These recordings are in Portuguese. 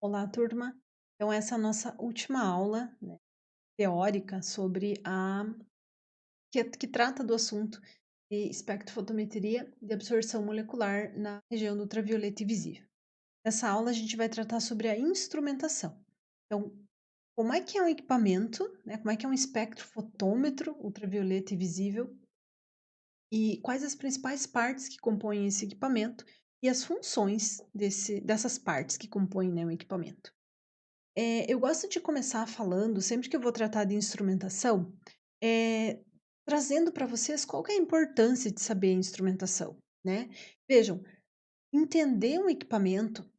Olá, turma. Então, essa é a nossa última aula, né, teórica sobre que trata do assunto de espectrofotometria de absorção molecular na região do ultravioleta e visível. Nessa aula, a gente vai tratar sobre a instrumentação. Então, como é que é um equipamento, né? Como é que é um espectrofotômetro ultravioleta e visível e quais as principais partes que compõem esse equipamento e as funções dessas partes que compõem, né, o equipamento. Eu gosto de começar falando, sempre que eu vou tratar de instrumentação, eh, trazendo para vocês qual que é a importância de saber a instrumentação, né. Vejam, entender um equipamento,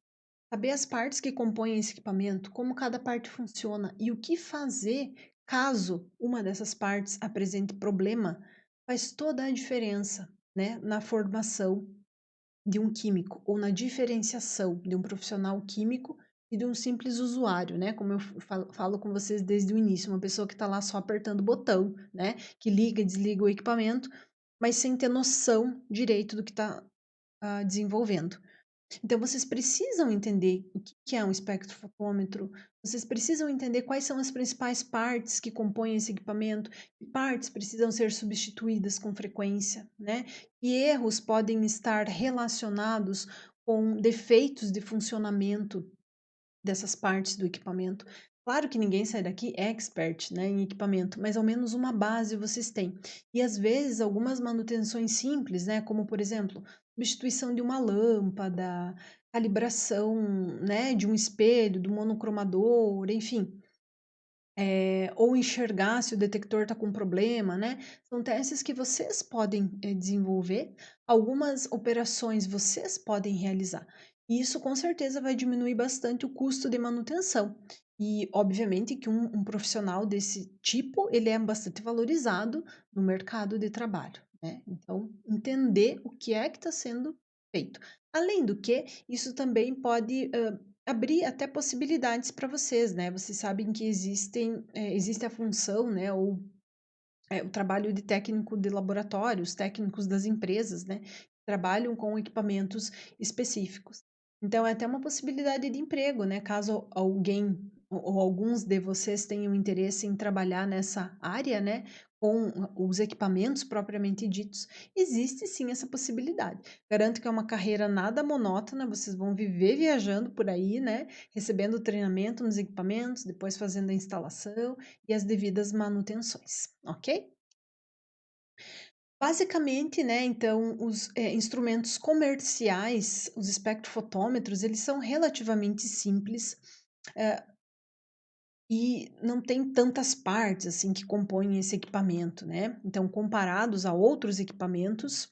saber as partes que compõem esse equipamento, como cada parte funciona e o que fazer caso uma dessas partes apresente problema, faz toda a diferença, né, na formação de um químico ou na diferenciação de um profissional químico e de um simples usuário, né? Como eu falo com vocês desde o início, uma pessoa que está lá só apertando o botão, né? Que liga e desliga o equipamento, mas sem ter noção direito do que está desenvolvendo. Então, vocês precisam entender o que é um espectrofotômetro, vocês precisam entender quais são as principais partes que compõem esse equipamento, que partes precisam ser substituídas com frequência, né? E erros podem estar relacionados com defeitos de funcionamento dessas partes do equipamento. Claro que ninguém sai daqui expert, né, em equipamento, mas ao menos uma base vocês têm. E às vezes algumas manutenções simples, né, como por exemplo, substituição de uma lâmpada, calibração, né, de um espelho, do monocromador, enfim, ou enxergar se o detector está com problema, né? São testes que vocês podem desenvolver, algumas operações vocês podem realizar. E isso com certeza vai diminuir bastante o custo de manutenção. E obviamente que um profissional desse tipo, ele é bastante valorizado no mercado de trabalho, né? Então, entender o que é que está sendo feito. Além do que, isso também pode abrir até possibilidades para vocês, né? Vocês sabem que existe a função, né? Ou o trabalho de técnico de laboratório, os técnicos das empresas, né? Que trabalham com equipamentos específicos. Então, é até uma possibilidade de emprego, né? Caso alguém ou alguns de vocês tenham interesse em trabalhar nessa área, né? Com os equipamentos propriamente ditos, existe sim essa possibilidade. Garanto que é uma carreira nada monótona, vocês vão viver viajando por aí, né? Recebendo treinamento nos equipamentos, depois fazendo a instalação e as devidas manutenções, ok? Basicamente, né, então, os instrumentos comerciais, os espectrofotômetros, eles são relativamente simples, eh, e não tem tantas partes, assim, que compõem esse equipamento, né. Então, comparados a outros equipamentos,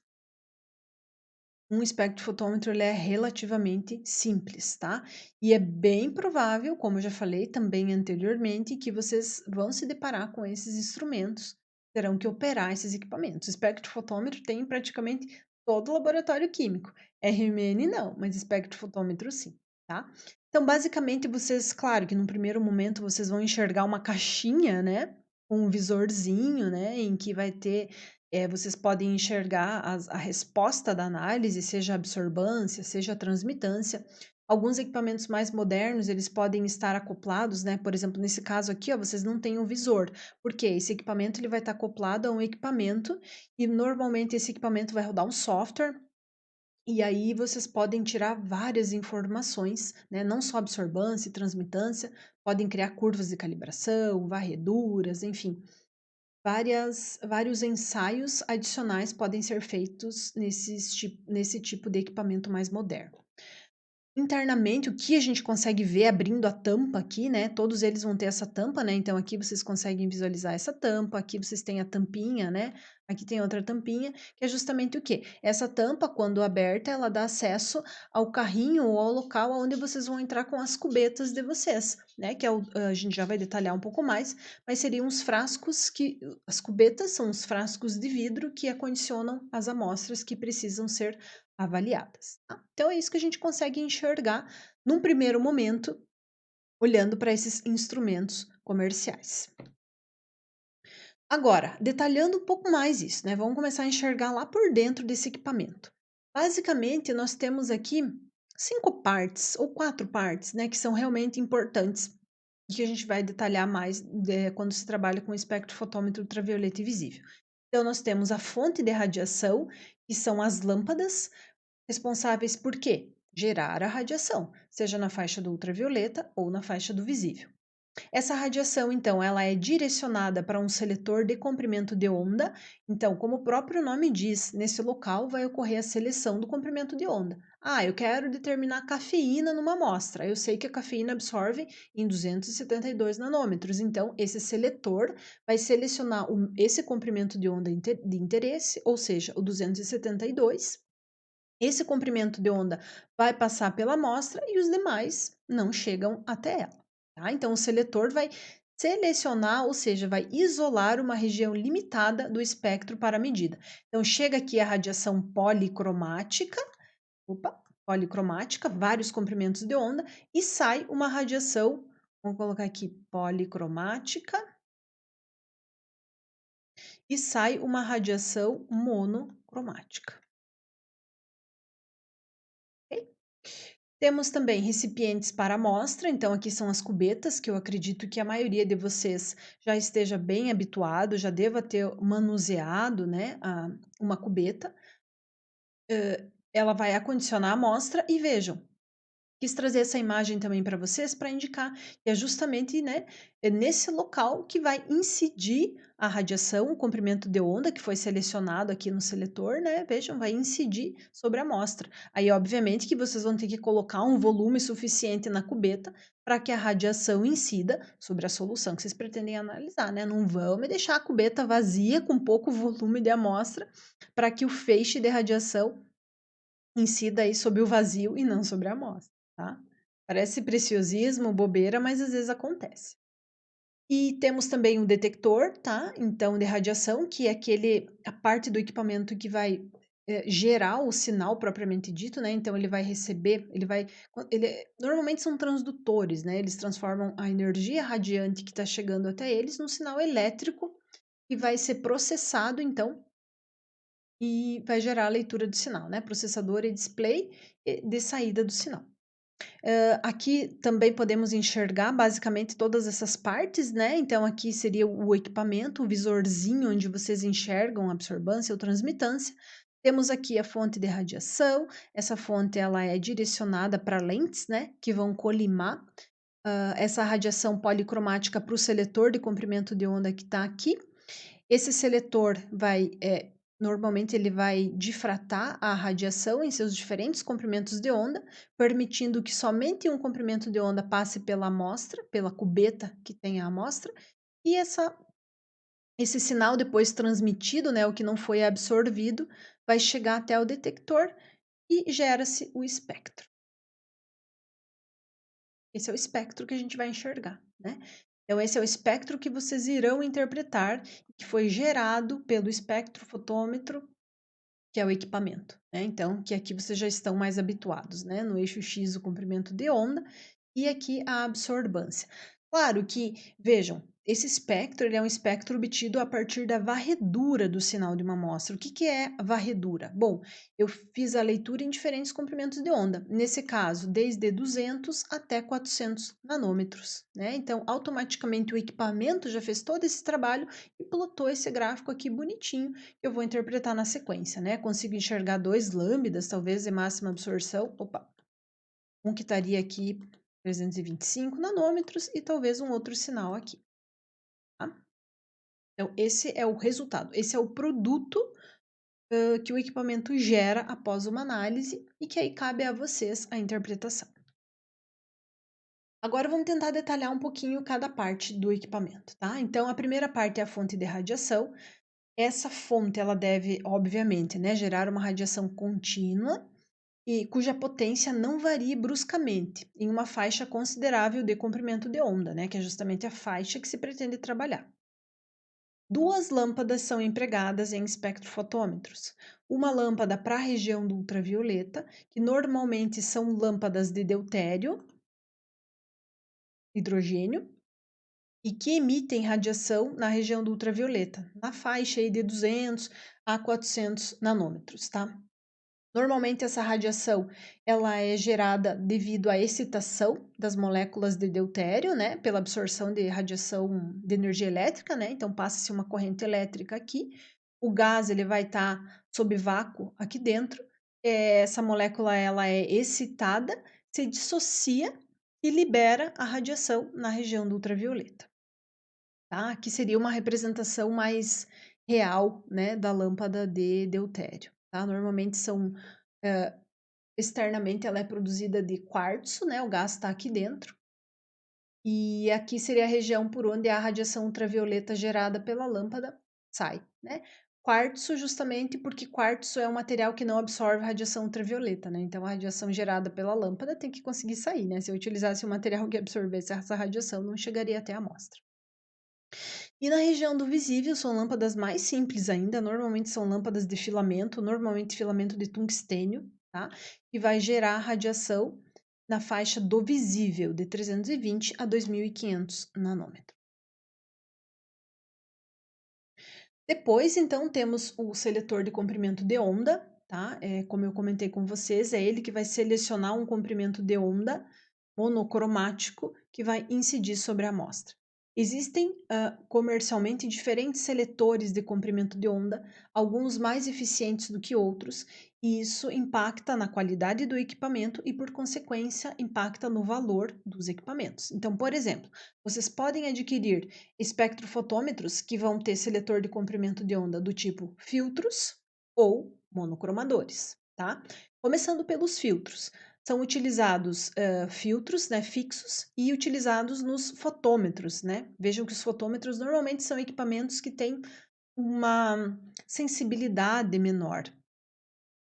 um espectrofotômetro ele é relativamente simples, tá. E é bem provável, como eu já falei também anteriormente, que vocês vão se deparar com esses instrumentos, terão que operar esses equipamentos. O espectrofotômetro tem em praticamente todo laboratório químico. RMN não, mas espectrofotômetro sim, tá. Então, basicamente, vocês claro que num primeiro momento vocês vão enxergar uma caixinha, né, com um visorzinho, né, em que vai ter vocês podem enxergar a resposta da análise, seja a absorbância, seja a transmitância. Alguns equipamentos mais modernos, eles podem estar acoplados, né? Por exemplo, nesse caso aqui, ó, vocês não têm o visor, porque esse equipamento ele vai estar acoplado a um equipamento e normalmente esse equipamento vai rodar um software e aí vocês podem tirar várias informações, né? Não só absorbância e transmitância, podem criar curvas de calibração, varreduras, enfim. Vários ensaios adicionais podem ser feitos nesse tipo de equipamento mais moderno. Internamente, o que a gente consegue ver abrindo a tampa aqui, né? Todos eles vão ter essa tampa, né? Então, aqui vocês conseguem visualizar essa tampa, aqui vocês têm a tampinha, né? Aqui tem outra tampinha, que é justamente o quê? Essa tampa, quando aberta, ela dá acesso ao carrinho ou ao local onde vocês vão entrar com as cubetas de vocês, né? Que é a gente já vai detalhar um pouco mais, mas seriam os frascos que. As cubetas são os frascos de vidro que acondicionam as amostras que precisam ser avaliadas, tá? Então é isso que a gente consegue enxergar num primeiro momento, olhando para esses instrumentos comerciais. Agora, detalhando um pouco mais isso, né? Vamos começar a enxergar lá por dentro desse equipamento. Basicamente, nós temos aqui 5 partes ou 4 partes, né, que são realmente importantes e que a gente vai detalhar mais quando se trabalha com espectrofotômetro ultravioleta e visível. Então, nós temos a fonte de radiação, que são as lâmpadas, responsáveis por quê? Gerar a radiação, seja na faixa do ultravioleta ou na faixa do visível. Essa radiação, então, ela é direcionada para um seletor de comprimento de onda. Então, como o próprio nome diz, nesse local vai ocorrer a seleção do comprimento de onda. Ah, eu quero determinar cafeína numa amostra. Eu sei que a cafeína absorve em 272 nanômetros. Então, esse seletor vai selecionar esse comprimento de onda de interesse, ou seja, o 272. Esse comprimento de onda vai passar pela amostra e os demais não chegam até ela. Tá? Então, o seletor vai selecionar, ou seja, vai isolar uma região limitada do espectro para a medida. Então, chega aqui a radiação policromática, policromática, vários comprimentos de onda, e sai uma radiação, vamos colocar aqui policromática, e sai uma radiação monocromática. Ok? Temos também recipientes para amostra, então aqui são as cubetas, que eu acredito que a maioria de vocês já esteja bem habituado, já deva ter manuseado, né, uma cubeta. Ela vai acondicionar a amostra e vejam, quis trazer essa imagem também para vocês para indicar que é justamente, né, nesse local que vai incidir a radiação, o comprimento de onda que foi selecionado aqui no seletor, né? Vejam, vai incidir sobre a amostra. Aí, obviamente, que vocês vão ter que colocar um volume suficiente na cubeta para que a radiação incida sobre a solução que vocês pretendem analisar, né? Não vão me deixar a cubeta vazia com pouco volume de amostra para que o feixe de radiação incida aí sobre o vazio e não sobre a amostra, tá? Parece preciosismo, bobeira, mas às vezes acontece. E temos também um detector, tá? Então, de radiação, que é a parte do equipamento que vai gerar o sinal propriamente dito, né? Então, ele vai receber, normalmente são transdutores, né? Eles transformam a energia radiante que está chegando até eles num sinal elétrico que vai ser processado, então, e vai gerar a leitura do sinal, né? Processador e display de saída do sinal. Aqui também podemos enxergar basicamente todas essas partes, né? Então, aqui seria o equipamento, o visorzinho onde vocês enxergam a absorbância ou transmitância. Temos aqui a fonte de radiação. Essa fonte ela é direcionada para lentes, né? Que vão colimar essa radiação policromática para o seletor de comprimento de onda que está aqui. Esse seletor normalmente ele vai difratar a radiação em seus diferentes comprimentos de onda, permitindo que somente um comprimento de onda passe pela amostra, pela cubeta que tem a amostra, e esse sinal depois transmitido, né, o que não foi absorvido, vai chegar até o detector e gera-se o espectro. Esse é o espectro que a gente vai enxergar, né? Então, esse é o espectro que vocês irão interpretar, que foi gerado pelo espectrofotômetro, que é o equipamento, né? Então, que aqui vocês já estão mais habituados, né? No eixo X, o comprimento de onda, e aqui a absorbância. Claro que, vejam, esse espectro ele é um espectro obtido a partir da varredura do sinal de uma amostra. O que, que é varredura? Bom, eu fiz a leitura em diferentes comprimentos de onda. Nesse caso, desde 200 até 400 nanômetros, né? Então, automaticamente o equipamento já fez todo esse trabalho e plotou esse gráfico aqui bonitinho que eu vou interpretar na sequência, né? Consigo enxergar dois lambdas, talvez de máxima absorção. Opa, um que estaria aqui 325 nanômetros e talvez um outro sinal aqui. Tá? Então, esse é o resultado, esse é o produto que o equipamento gera após uma análise e que aí cabe a vocês a interpretação. Agora vamos tentar detalhar um pouquinho cada parte do equipamento, tá? Então, a primeira parte é a fonte de radiação. Essa fonte, ela deve, obviamente, né, gerar uma radiação contínua e cuja potência não varie bruscamente em uma faixa considerável de comprimento de onda, né, que é justamente a faixa que se pretende trabalhar. Duas lâmpadas são empregadas em espectrofotômetros. Uma lâmpada para a região do ultravioleta, que normalmente são lâmpadas de deutério, hidrogênio, e que emitem radiação na região do ultravioleta, na faixa aí de 200 a 400 nanômetros, tá? Normalmente essa radiação ela é gerada devido à excitação das moléculas de deutério, né, pela absorção de radiação de energia elétrica, né? Então passa-se uma corrente elétrica aqui, o gás ele vai estar sob vácuo aqui dentro, essa molécula ela é excitada, se dissocia e libera a radiação na região do ultravioleta, tá? Aqui seria uma representação mais real, né, da lâmpada de deutério, tá? Normalmente são externamente ela é produzida de quartzo, né? O gás está aqui dentro. E aqui seria a região por onde a radiação ultravioleta gerada pela lâmpada sai, né? Quartzo, justamente porque quartzo é um material que não absorve radiação ultravioleta, né? Então a radiação gerada pela lâmpada tem que conseguir sair, né? Se eu utilizasse um material que absorvesse essa radiação, não chegaria até a amostra. E na região do visível são lâmpadas mais simples ainda, normalmente são lâmpadas de filamento, normalmente filamento de tungstênio, tá? Que vai gerar radiação na faixa do visível, de 320 a 2500 nanômetros. Depois, então, temos o seletor de comprimento de onda, tá? Como eu comentei com vocês, é ele que vai selecionar um comprimento de onda monocromático que vai incidir sobre a amostra. Existem comercialmente diferentes seletores de comprimento de onda, alguns mais eficientes do que outros, e isso impacta na qualidade do equipamento e, por consequência, impacta no valor dos equipamentos. Então, por exemplo, vocês podem adquirir espectrofotômetros que vão ter seletor de comprimento de onda do tipo filtros ou monocromadores, tá? Começando pelos filtros. São utilizados filtros, né, fixos e utilizados nos fotômetros, né? Vejam que os fotômetros normalmente são equipamentos que têm uma sensibilidade menor,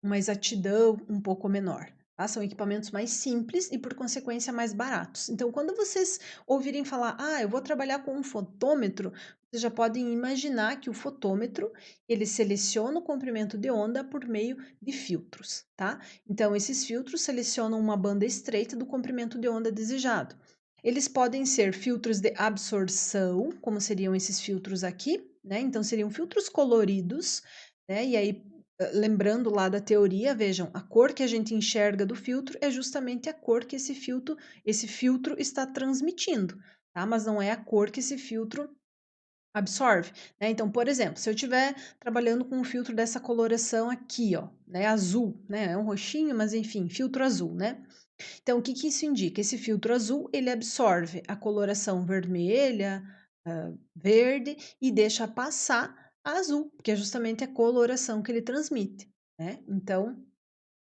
uma exatidão um pouco menor. Tá? São equipamentos mais simples e, por consequência, mais baratos. Então, quando vocês ouvirem falar, eu vou trabalhar com um fotômetro, vocês já podem imaginar que o fotômetro ele seleciona o comprimento de onda por meio de filtros, tá? Então, esses filtros selecionam uma banda estreita do comprimento de onda desejado. Eles podem ser filtros de absorção, como seriam esses filtros aqui, né? Então, seriam filtros coloridos, né? E aí lembrando lá da teoria, vejam, a cor que a gente enxerga do filtro é justamente a cor que esse filtro está transmitindo, tá? Mas não é a cor que esse filtro absorve, né? Então, por exemplo, se eu estiver trabalhando com um filtro dessa coloração aqui, ó, né, azul, né? É um roxinho, mas enfim, filtro azul, né? Então, o que que isso indica? Esse filtro azul, ele absorve a coloração vermelha, verde e deixa passar a azul, que é justamente a coloração que ele transmite, né? Então,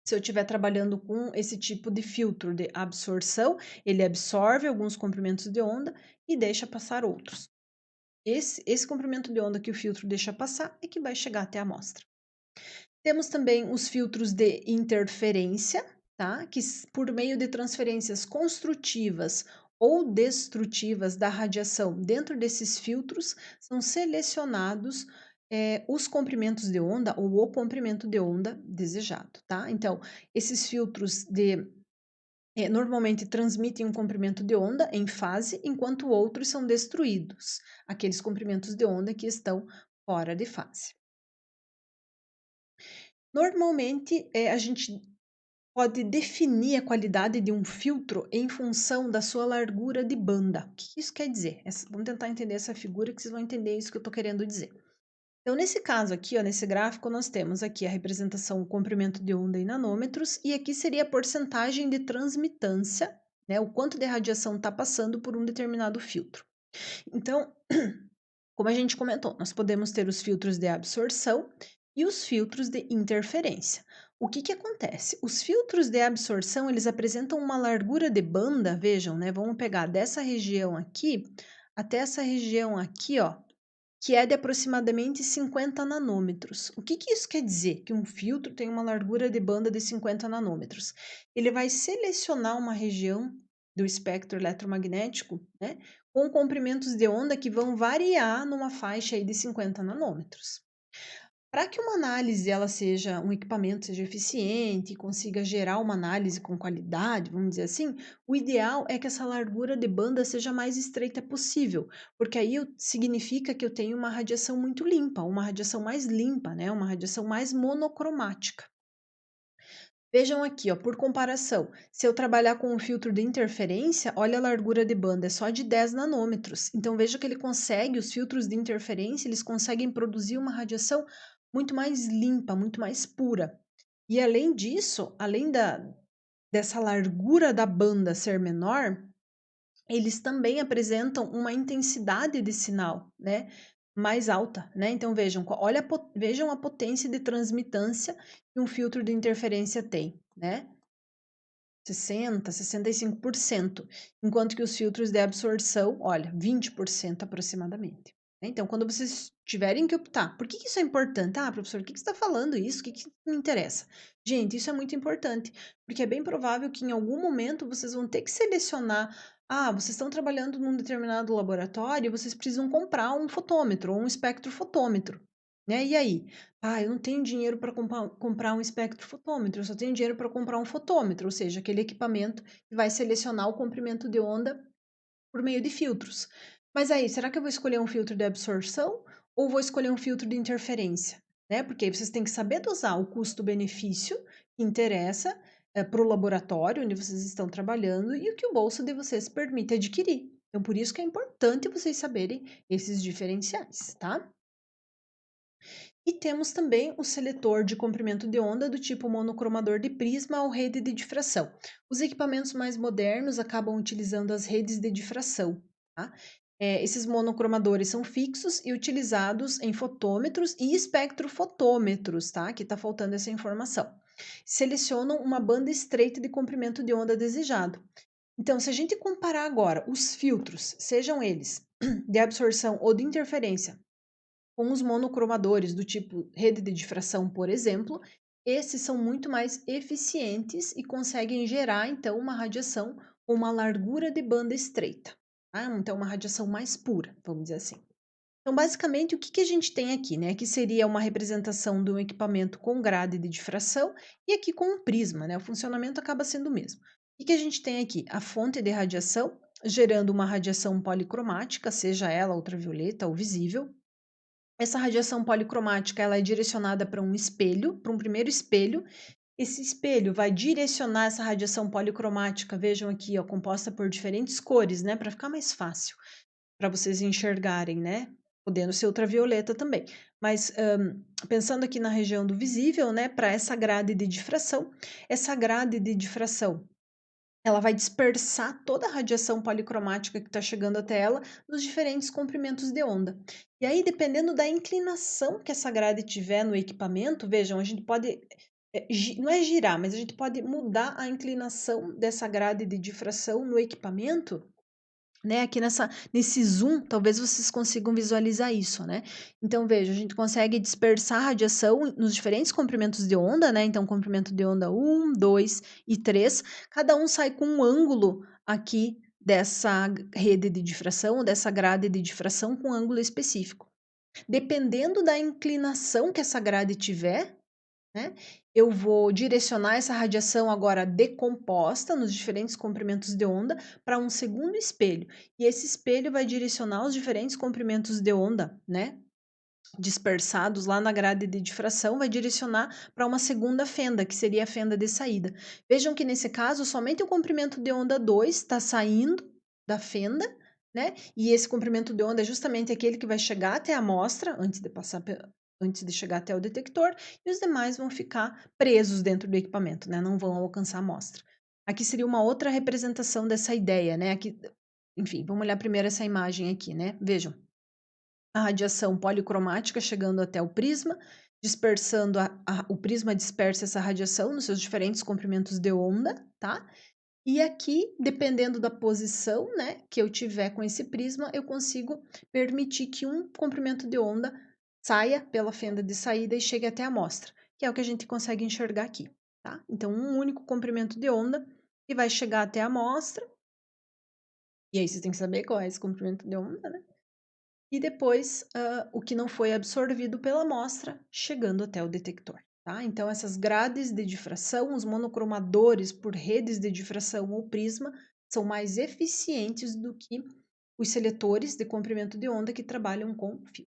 se eu estiver trabalhando com esse tipo de filtro de absorção, ele absorve alguns comprimentos de onda e deixa passar outros. Esse comprimento de onda que o filtro deixa passar é que vai chegar até a amostra. Temos também os filtros de interferência, tá? Que por meio de transferências construtivas ou destrutivas da radiação dentro desses filtros, são selecionados os comprimentos de onda ou o comprimento de onda desejado, tá? Então, esses filtros normalmente transmitem um comprimento de onda em fase, enquanto outros são destruídos, aqueles comprimentos de onda que estão fora de fase. Normalmente, a gente pode definir a qualidade de um filtro em função da sua largura de banda. O que isso quer dizer? Vamos tentar entender essa figura que vocês vão entender isso que eu estou querendo dizer. Então, nesse caso aqui, ó, nesse gráfico, nós temos aqui a representação, o comprimento de onda em nanômetros, e aqui seria a porcentagem de transmitância, né, o quanto de radiação está passando por um determinado filtro. Então, como a gente comentou, nós podemos ter os filtros de absorção e os filtros de interferência. O que que acontece? Os filtros de absorção, eles apresentam uma largura de banda, vejam, né? Vamos pegar dessa região aqui até essa região aqui, ó, que é de aproximadamente 50 nanômetros. O que que isso quer dizer? Que um filtro tem uma largura de banda de 50 nanômetros. Ele vai selecionar uma região do espectro eletromagnético, né, com comprimentos de onda que vão variar numa faixa aí de 50 nanômetros. Para que uma análise ela seja um equipamento seja eficiente e consiga gerar uma análise com qualidade, vamos dizer assim, o ideal é que essa largura de banda seja mais estreita possível, porque aí significa que eu tenho uma radiação muito limpa, uma radiação mais limpa, né? Uma radiação mais monocromática. Vejam aqui, ó, por comparação, se eu trabalhar com um filtro de interferência, olha a largura de banda, é só de 10 nanômetros. Então veja que ele consegue, os filtros de interferência, eles conseguem produzir uma radiação muito mais limpa, muito mais pura. E além disso, dessa largura da banda ser menor, eles também apresentam uma intensidade de sinal, né, mais alta, né? Então vejam, vejam a potência de transmitância que um filtro de interferência tem, né? 60, 65%, enquanto que os filtros de absorção, olha, 20% aproximadamente. Então, quando vocês tiverem que optar, por que isso é importante? Ah, professor, o que você está falando isso? O que me interessa? Gente, isso é muito importante, porque é bem provável que em algum momento vocês vão ter que selecionar. Ah, vocês estão trabalhando num determinado laboratório e vocês precisam comprar um fotômetro ou um espectrofotômetro, né? E aí? Ah, eu não tenho dinheiro para comprar um espectrofotômetro, eu só tenho dinheiro para comprar um fotômetro, ou seja, aquele equipamento que vai selecionar o comprimento de onda por meio de filtros. Mas aí, será que eu vou escolher um filtro de absorção ou vou escolher um filtro de interferência? Né? Porque aí vocês têm que saber dosar o custo-benefício que interessa para o laboratório onde vocês estão trabalhando e o que o bolso de vocês permite adquirir. Então, por isso que é importante vocês saberem esses diferenciais, tá? E temos também o seletor de comprimento de onda do tipo monocromador de prisma ou rede de difração. Os equipamentos mais modernos acabam utilizando as redes de difração. Tá? Esses monocromadores são fixos e utilizados em fotômetros e espectrofotômetros, tá? Aqui está faltando essa informação. Selecionam uma banda estreita de comprimento de onda desejado. Então, se a gente comparar agora os filtros, sejam eles de absorção ou de interferência, com os monocromadores do tipo rede de difração, por exemplo, esses são muito mais eficientes e conseguem gerar, então, uma radiação com uma largura de banda estreita. Tá? Então, uma radiação mais pura, vamos dizer assim. Então, basicamente, o que a gente tem aqui, né? Aqui seria uma representação de um equipamento com grade de difração e aqui com um prisma, né? O funcionamento acaba sendo o mesmo. O que a gente tem aqui? A fonte de radiação gerando uma radiação policromática, seja ela ultravioleta ou visível. Essa radiação policromática ela é direcionada para um espelho, para um primeiro espelho. Esse espelho vai direcionar essa radiação policromática, vejam aqui, ó, composta por diferentes cores, né, para ficar mais fácil para vocês enxergarem, né, podendo ser ultravioleta também. Mas pensando aqui na região do visível, né, para essa grade de difração, essa grade de difração ela vai dispersar toda a radiação policromática que está chegando até ela nos diferentes comprimentos de onda. E aí, dependendo da inclinação que essa grade tiver no equipamento, vejam, a gente pode, não é girar, mas a gente pode mudar a inclinação dessa grade de difração no equipamento, né? Aqui nesse zoom, talvez vocês consigam visualizar isso, né? Então, veja, a gente consegue dispersar a radiação nos diferentes comprimentos de onda, né? Então, comprimento de onda 1, 2 e 3, cada um sai com um ângulo aqui dessa rede de difração, dessa grade de difração com um ângulo específico. Dependendo da inclinação que essa grade tiver, né? Eu vou direcionar essa radiação agora decomposta nos diferentes comprimentos de onda para um segundo espelho. E esse espelho vai direcionar os diferentes comprimentos de onda, né? Dispersados lá na grade de difração, vai direcionar para uma segunda fenda, que seria a fenda de saída. Vejam que nesse caso, somente o comprimento de onda 2 está saindo da fenda, né? E esse comprimento de onda é justamente aquele que vai chegar até a amostra, antes de chegar até o detector, e os demais vão ficar presos dentro do equipamento, né? Não vão alcançar a amostra. Aqui seria uma outra representação dessa ideia, né? Aqui, enfim, vamos olhar primeiro essa imagem aqui, né? Vejam a radiação policromática chegando até o prisma, dispersando o prisma dispersa essa radiação nos seus diferentes comprimentos de onda, tá? E aqui, dependendo da posição, né, que eu tiver com esse prisma, eu consigo permitir que um comprimento de onda saia pela fenda de saída e chegue até a amostra, que é o que a gente consegue enxergar aqui, tá? Então, um único comprimento de onda que vai chegar até a amostra, e aí vocês têm que saber qual é esse comprimento de onda, né? E depois o que não foi absorvido pela amostra chegando até o detector. Tá? Então, essas grades de difração, os monocromadores por redes de difração ou prisma, são mais eficientes do que os seletores de comprimento de onda que trabalham com fio.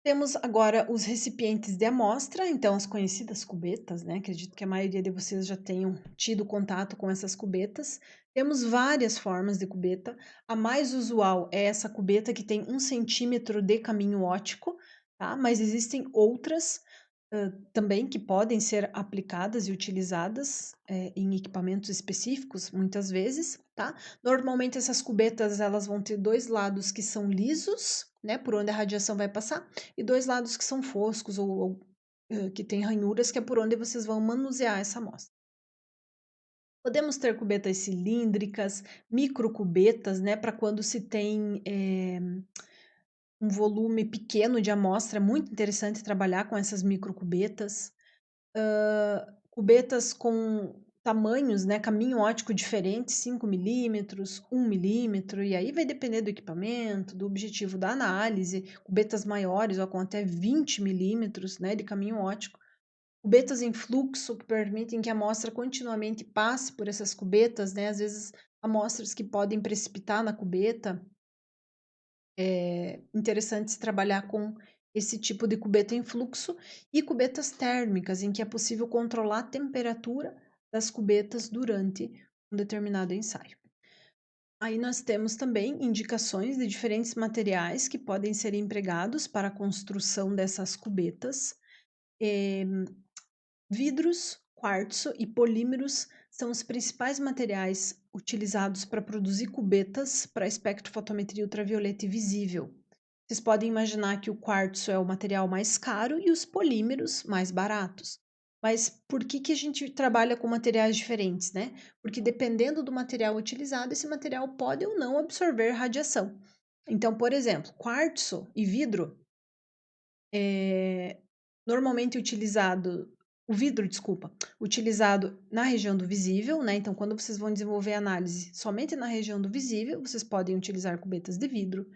Temos agora os recipientes de amostra, então as conhecidas cubetas, né? Acredito que a maioria de vocês já tenham tido contato com essas cubetas. Temos várias formas de cubeta. A mais usual é essa cubeta que tem 1 centímetro de caminho óptico, tá? Mas existem outras também que podem ser aplicadas e utilizadas em equipamentos específicos, muitas vezes, tá? Normalmente essas cubetas elas vão ter dois lados que são lisos, né, por onde a radiação vai passar, e dois lados que são foscos ou que tem ranhuras, que é por onde vocês vão manusear essa amostra. Podemos ter cubetas cilíndricas, microcubetas, né, para quando se tem um volume pequeno de amostra, é muito interessante trabalhar com essas microcubetas. Cubetas com tamanhos, né, caminho óptico diferente, 5 milímetros, 1 milímetro, e aí vai depender do equipamento, do objetivo da análise, cubetas maiores ou com até 20 milímetros, né, de caminho óptico. Cubetas em fluxo que permitem que a amostra continuamente passe por essas cubetas, né, às vezes amostras que podem precipitar na cubeta. É interessante se trabalhar com esse tipo de cubeta em fluxo e cubetas térmicas, em que é possível controlar a temperatura das cubetas durante um determinado ensaio. Aí nós temos também indicações de diferentes materiais que podem ser empregados para a construção dessas cubetas. Vidros, quartzo e polímeros são os principais materiais utilizados para produzir cubetas para espectrofotometria ultravioleta e visível. Vocês podem imaginar que o quartzo é o material mais caro e os polímeros mais baratos. Mas por que a gente trabalha com materiais diferentes, né? Porque dependendo do material utilizado, esse material pode ou não absorver radiação. Então, por exemplo, quartzo e vidro é normalmente utilizado, o vidro, desculpa, utilizado na região do visível, né? Então, quando vocês vão desenvolver análise somente na região do visível, vocês podem utilizar cubetas de vidro.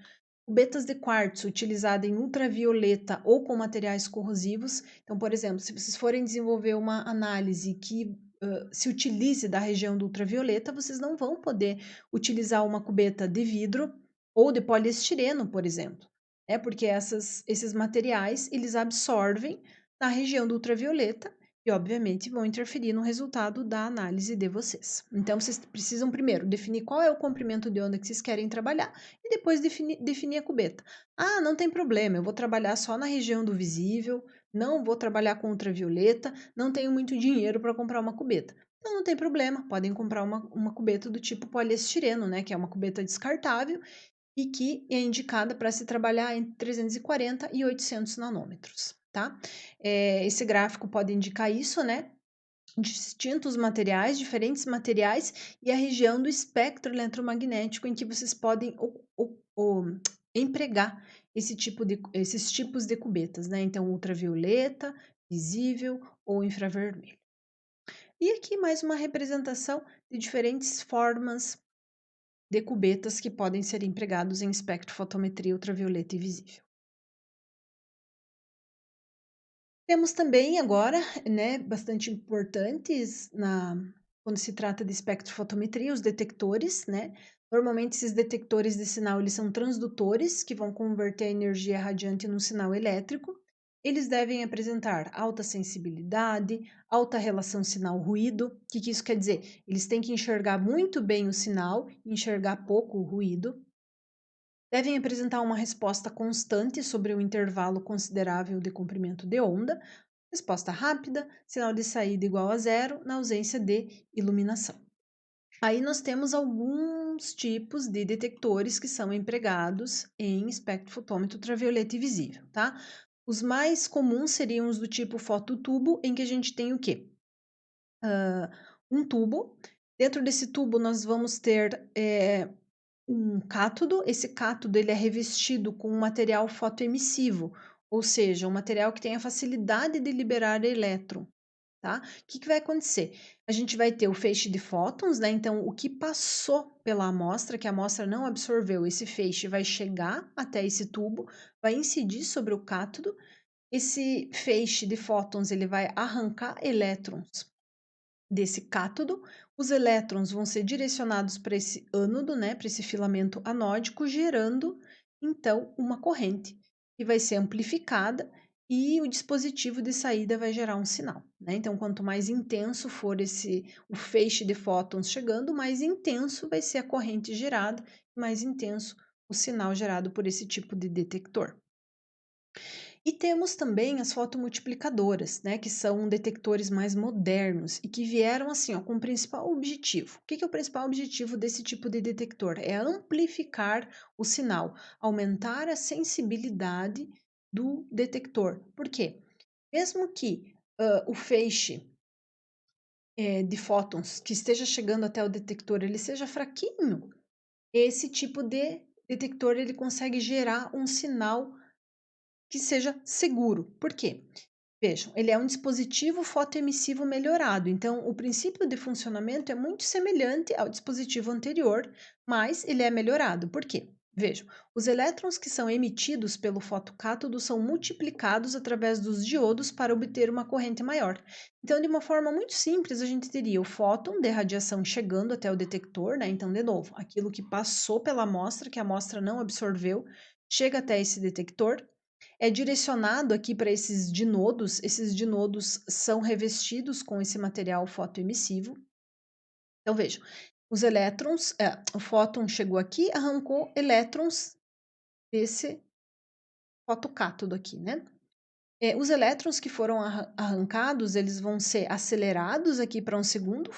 Cubetas de quartzo utilizada em ultravioleta ou com materiais corrosivos. Então, por exemplo, se vocês forem desenvolver uma análise que se utilize da região do ultravioleta, vocês não vão poder utilizar uma cubeta de vidro ou de poliestireno, por exemplo, né? Porque esses materiais eles absorvem na região do ultravioleta e, obviamente, vão interferir no resultado da análise de vocês. Então, vocês precisam primeiro definir qual é o comprimento de onda que vocês querem trabalhar e depois definir a cubeta. Ah, não tem problema, eu vou trabalhar só na região do visível, não vou trabalhar com ultravioleta, não tenho muito dinheiro para comprar uma cubeta. Então, não tem problema, podem comprar uma cubeta do tipo poliestireno, né, que é uma cubeta descartável e que é indicada para se trabalhar entre 340 e 800 nanômetros, tá? Esse gráfico pode indicar isso, né? Distintos materiais, diferentes materiais e a região do espectro eletromagnético em que vocês podem empregar esses tipos de cubetas, né? Então, ultravioleta, visível ou infravermelho. E aqui mais uma representação de diferentes formas de cubetas que podem ser empregados em espectrofotometria ultravioleta e visível. Temos também agora, né, bastante importantes quando se trata de espectrofotometria, os detectores, né? Normalmente esses detectores de sinal, eles são transdutores, que vão converter a energia radiante num sinal elétrico. Eles devem apresentar alta sensibilidade, alta relação sinal-ruído. O que isso quer dizer? Eles têm que enxergar muito bem o sinal e enxergar pouco o ruído. Devem apresentar uma resposta constante sobre um intervalo considerável de comprimento de onda, resposta rápida, sinal de saída igual a zero, na ausência de iluminação. Aí nós temos alguns tipos de detectores que são empregados em espectrofotômetro ultravioleta e visível, tá? Os mais comuns seriam os do tipo fototubo, em que a gente tem o quê? Um tubo. Dentro desse tubo nós vamos ter um cátodo. Esse cátodo ele é revestido com um material fotoemissivo, ou seja, um material que tem a facilidade de liberar elétron. Tá? O que vai acontecer? A gente vai ter o feixe de fótons, né? Então, o que passou pela amostra, que a amostra não absorveu, esse feixe vai chegar até esse tubo, vai incidir sobre o cátodo. Esse feixe de fótons ele vai arrancar elétrons desse cátodo, os elétrons vão ser direcionados para esse ânodo, né, para esse filamento anódico, gerando então uma corrente. e vai ser amplificada e o dispositivo de saída vai gerar um sinal, né? Então, quanto mais intenso for o feixe de fótons chegando, mais intenso vai ser a corrente gerada, mais intenso o sinal gerado por esse tipo de detector. E temos também as fotomultiplicadoras, né, que são detectores mais modernos e que vieram assim, ó, com o principal objetivo. O que é o principal objetivo desse tipo de detector? É amplificar o sinal, aumentar a sensibilidade do detector. Por quê? Mesmo que o feixe de fótons que esteja chegando até o detector ele seja fraquinho, esse tipo de detector ele consegue gerar um sinal que seja seguro. Por quê? Vejam, ele é um dispositivo fotoemissivo melhorado, então o princípio de funcionamento é muito semelhante ao dispositivo anterior, mas ele é melhorado. Por quê? Vejam, os elétrons que são emitidos pelo fotocátodo são multiplicados através dos diodos para obter uma corrente maior. Então, de uma forma muito simples, a gente teria o fóton de radiação chegando até o detector, né? Então, de novo, aquilo que passou pela amostra, que a amostra não absorveu, chega até esse detector, é direcionado aqui para esses dinodos são revestidos com esse material fotoemissivo. Então, vejam, os elétrons, o fóton chegou aqui, arrancou elétrons desse fotocátodo aqui, né? Os elétrons que foram arrancados, eles vão ser acelerados aqui para um segundo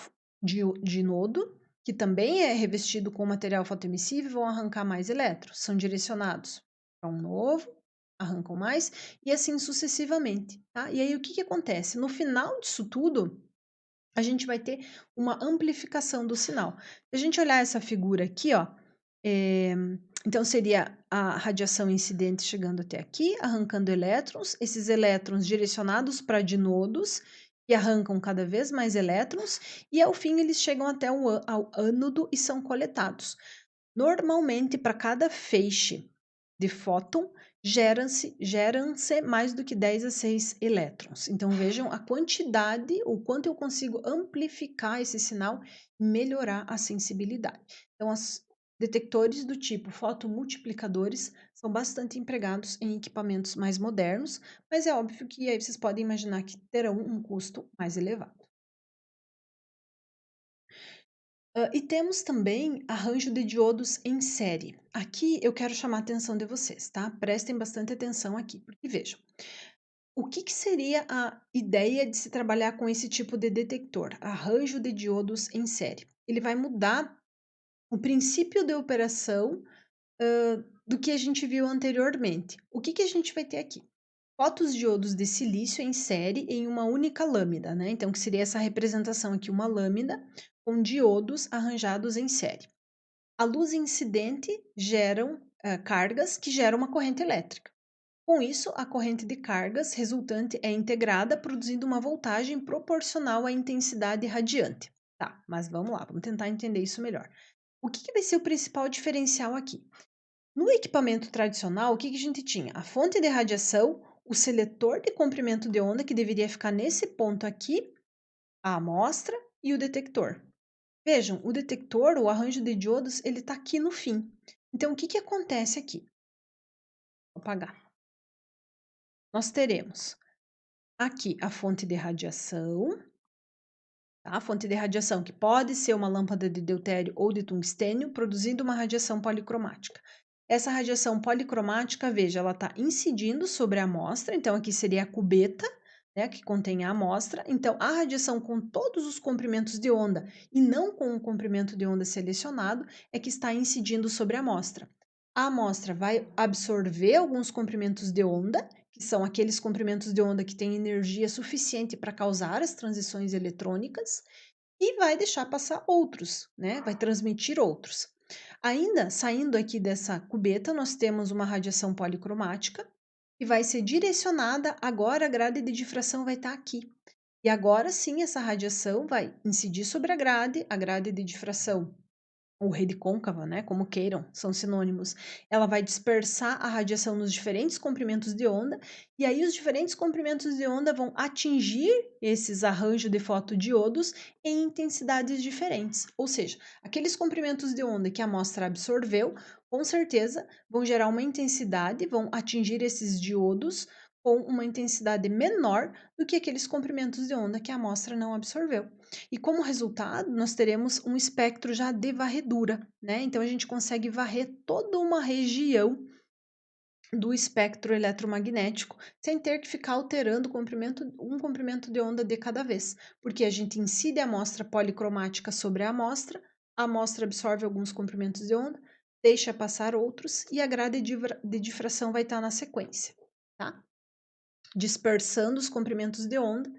dinodo, que também é revestido com material fotoemissível, e vão arrancar mais elétrons. São direcionados para um novo, arrancam mais, e assim sucessivamente, tá? E aí, o que que acontece? No final disso tudo, a gente vai ter uma amplificação do sinal. Se a gente olhar essa figura aqui, ó, então seria a radiação incidente chegando até aqui, arrancando elétrons, esses elétrons direcionados para dinodos, que arrancam cada vez mais elétrons, e ao fim eles chegam até ao ânodo e são coletados. Normalmente, para cada feixe de fóton, geram-se mais do que 10 a 6 elétrons. Então, vejam a quantidade, o quanto eu consigo amplificar esse sinal e melhorar a sensibilidade. Então, os detectores do tipo fotomultiplicadores são bastante empregados em equipamentos mais modernos, mas é óbvio que aí vocês podem imaginar que terão um custo mais elevado. E temos também arranjo de diodos em série. Aqui eu quero chamar a atenção de vocês, tá? Prestem bastante atenção aqui, porque vejam, o que que seria a ideia de se trabalhar com esse tipo de detector? Arranjo de diodos em série. Ele vai mudar o princípio de operação, do que a gente viu anteriormente. O que que a gente vai ter aqui? Fotodiodos de silício em série em uma única lâmina, né? Então, que seria essa representação aqui, uma lâmina com diodos arranjados em série. A luz incidente geram cargas que geram uma corrente elétrica. Com isso, a corrente de cargas resultante é integrada, produzindo uma voltagem proporcional à intensidade radiante. Tá, mas vamos lá, vamos tentar entender isso melhor. O que que vai ser o principal diferencial aqui? No equipamento tradicional, o que que a gente tinha? A fonte de radiação, o seletor de comprimento de onda, que deveria ficar nesse ponto aqui, a amostra e o detector. Vejam, o detector, o arranjo de diodos, ele está aqui no fim. Então, o que que acontece aqui? Vou apagar. Nós teremos aqui a fonte de radiação, tá? A fonte de radiação que pode ser uma lâmpada de deutério ou de tungstênio, produzindo uma radiação policromática. Essa radiação policromática, veja, ela está incidindo sobre a amostra, então aqui seria a cubeta, né, que contém a amostra. Então, a radiação com todos os comprimentos de onda e não com o comprimento de onda selecionado é que está incidindo sobre a amostra. A amostra vai absorver alguns comprimentos de onda, que são aqueles comprimentos de onda que têm energia suficiente para causar as transições eletrônicas, e vai deixar passar outros, né? Vai transmitir outros. Ainda saindo aqui dessa cubeta, nós temos uma radiação policromática que vai ser direcionada, agora a grade de difração vai estar aqui. E agora sim essa radiação vai incidir sobre a grade de difração ou rede côncava, né, como queiram, são sinônimos, ela vai dispersar a radiação nos diferentes comprimentos de onda, e aí os diferentes comprimentos de onda vão atingir esses arranjos de fotodiodos em intensidades diferentes. Ou seja, aqueles comprimentos de onda que a amostra absorveu, com certeza vão gerar uma intensidade, vão atingir esses diodos com uma intensidade menor do que aqueles comprimentos de onda que a amostra não absorveu. E como resultado, nós teremos um espectro já de varredura, né? Então a gente consegue varrer toda uma região do espectro eletromagnético sem ter que ficar alterando um comprimento de onda de cada vez, porque a gente incide a amostra policromática sobre a amostra absorve alguns comprimentos de onda, deixa passar outros e a grade de difração vai estar na sequência, tá? Dispersando os comprimentos de onda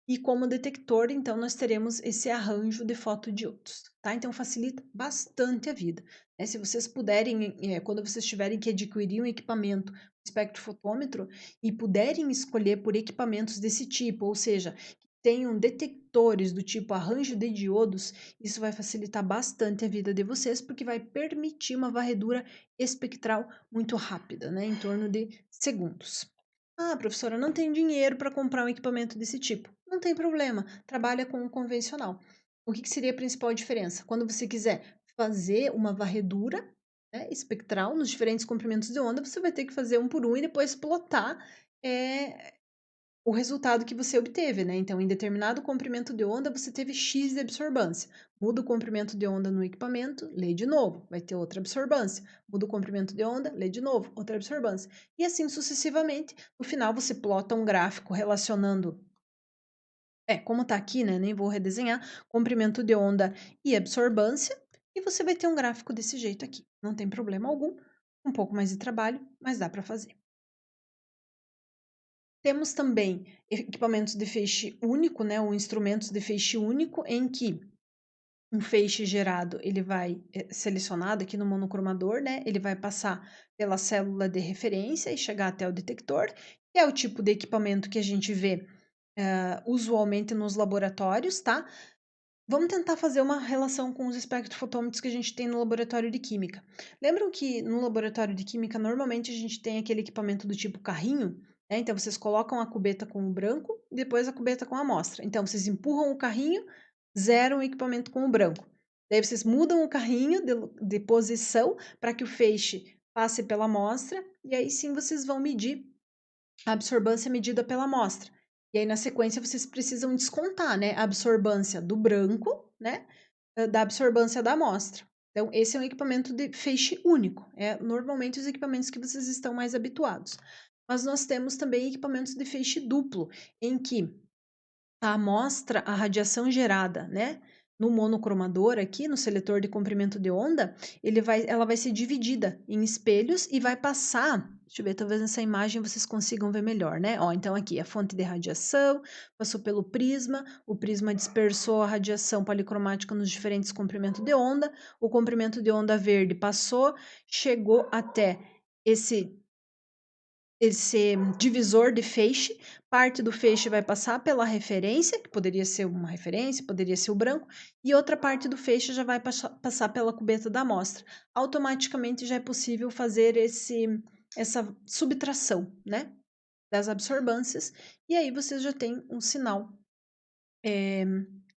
e como detector, então, nós teremos esse arranjo de fotodiodos, tá? Então, facilita bastante a vida, né? Se vocês puderem, quando vocês tiverem que adquirir um equipamento, espectrofotômetro, e puderem escolher por equipamentos desse tipo, ou seja, que tenham detectores do tipo arranjo de diodos, isso vai facilitar bastante a vida de vocês, porque vai permitir uma varredura espectral muito rápida, né? Em torno de segundos. Ah, professora, não tenho dinheiro para comprar um equipamento desse tipo. Não tem problema, trabalha com o convencional. O que seria a principal diferença? Quando você quiser fazer uma varredura, né, espectral nos diferentes comprimentos de onda, você vai ter que fazer um por um e depois plotar o resultado que você obteve, né? Então, em determinado comprimento de onda, você teve X de absorbância. Muda o comprimento de onda no equipamento, lê de novo, vai ter outra absorbância. Muda o comprimento de onda, lê de novo, outra absorbância. E assim sucessivamente. No final, você plota um gráfico relacionando. Como está aqui, né? Nem vou redesenhar. Comprimento de onda e absorbância. E você vai ter um gráfico desse jeito aqui. Não tem problema algum. Um pouco mais de trabalho, mas dá para fazer. Temos também equipamentos de feixe único, né, ou instrumentos de feixe único, em que um feixe gerado, ele vai selecionado aqui no monocromador, né, ele vai passar pela célula de referência e chegar até o detector, que é o tipo de equipamento que a gente vê usualmente nos laboratórios, tá? Vamos tentar fazer uma relação com os espectrofotômetros que a gente tem no laboratório de química. Lembram que no laboratório de química, normalmente a gente tem aquele equipamento do tipo carrinho, né? Então, vocês colocam a cubeta com o branco e depois a cubeta com a amostra. Então, vocês empurram o carrinho, zeram o equipamento com o branco. Daí, vocês mudam o carrinho de posição para que o feixe passe pela amostra e aí sim vocês vão medir a absorbância medida pela amostra. E aí, na sequência, vocês precisam descontar, né, a absorbância do branco, né, da absorbância da amostra. Então, esse é um equipamento de feixe único. É normalmente os equipamentos que vocês estão mais habituados. Mas nós temos também equipamentos de feixe duplo, em que a amostra, a radiação gerada, né, no monocromador aqui, no seletor de comprimento de onda, ela vai ser dividida em espelhos e vai passar, deixa eu ver, talvez nessa imagem vocês consigam ver melhor, né? Ó, então aqui, a fonte de radiação, passou pelo prisma, o prisma dispersou a radiação policromática nos diferentes comprimentos de onda, o comprimento de onda verde passou, chegou até esse divisor de feixe, parte do feixe vai passar pela referência, que poderia ser uma referência, poderia ser o branco, e outra parte do feixe já vai passar pela cubeta da amostra. Automaticamente já é possível fazer essa subtração, né, das absorbâncias, e aí você já tem um sinal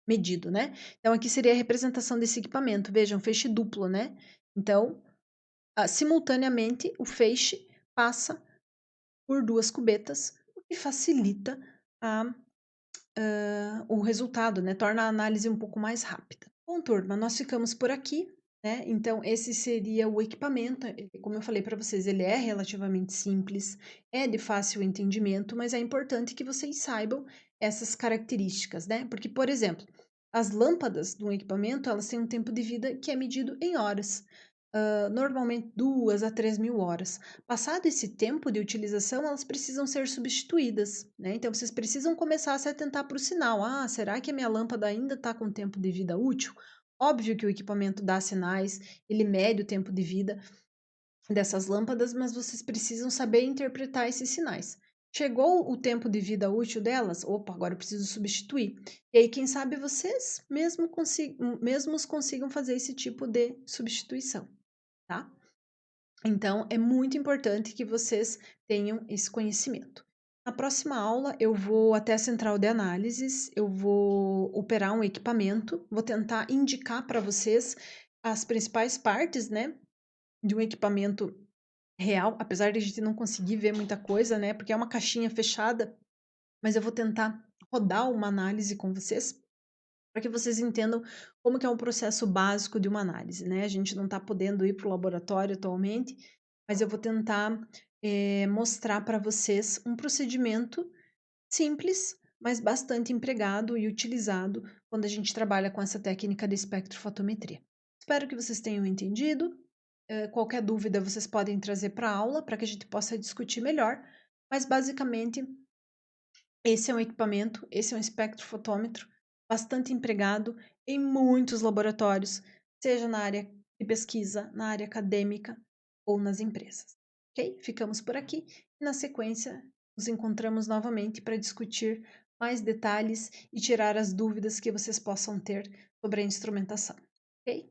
medido, né? Então, aqui seria a representação desse equipamento. Vejam, feixe duplo, né? Então, simultaneamente, o feixe passa por duas cubetas, o que facilita o resultado, né? Torna a análise um pouco mais rápida. Bom, turma, nós ficamos por aqui, né? Então, esse seria o equipamento. Como eu falei para vocês, ele é relativamente simples, é de fácil entendimento, mas é importante que vocês saibam essas características, né? Porque, por exemplo, as lâmpadas do equipamento, elas têm um tempo de vida que é medido em horas. Normalmente 2 a 3 mil horas. Passado esse tempo de utilização, elas precisam ser substituídas, né? Então, vocês precisam começar a se atentar para o sinal. Ah, será que a minha lâmpada ainda está com tempo de vida útil? Óbvio que o equipamento dá sinais, ele mede o tempo de vida dessas lâmpadas, mas vocês precisam saber interpretar esses sinais. Chegou o tempo de vida útil delas? Opa, agora eu preciso substituir. E aí, quem sabe vocês mesmos consigam fazer esse tipo de substituição, tá? Então, é muito importante que vocês tenham esse conhecimento. Na próxima aula, eu vou até a central de análises, eu vou operar um equipamento, vou tentar indicar para vocês as principais partes, né, de um equipamento real, apesar de a gente não conseguir ver muita coisa, né, porque é uma caixinha fechada, mas eu vou tentar rodar uma análise com vocês para que vocês entendam como que é um processo básico de uma análise, né? A gente não está podendo ir para o laboratório atualmente, mas eu vou tentar mostrar para vocês um procedimento simples, mas bastante empregado e utilizado quando a gente trabalha com essa técnica de espectrofotometria. Espero que vocês tenham entendido. Qualquer dúvida vocês podem trazer para a aula para que a gente possa discutir melhor, mas basicamente esse é um equipamento, esse é um espectrofotômetro bastante empregado em muitos laboratórios, seja na área de pesquisa, na área acadêmica ou nas empresas. Ok? Ficamos por aqui e na sequência nos encontramos novamente para discutir mais detalhes e tirar as dúvidas que vocês possam ter sobre a instrumentação. Ok?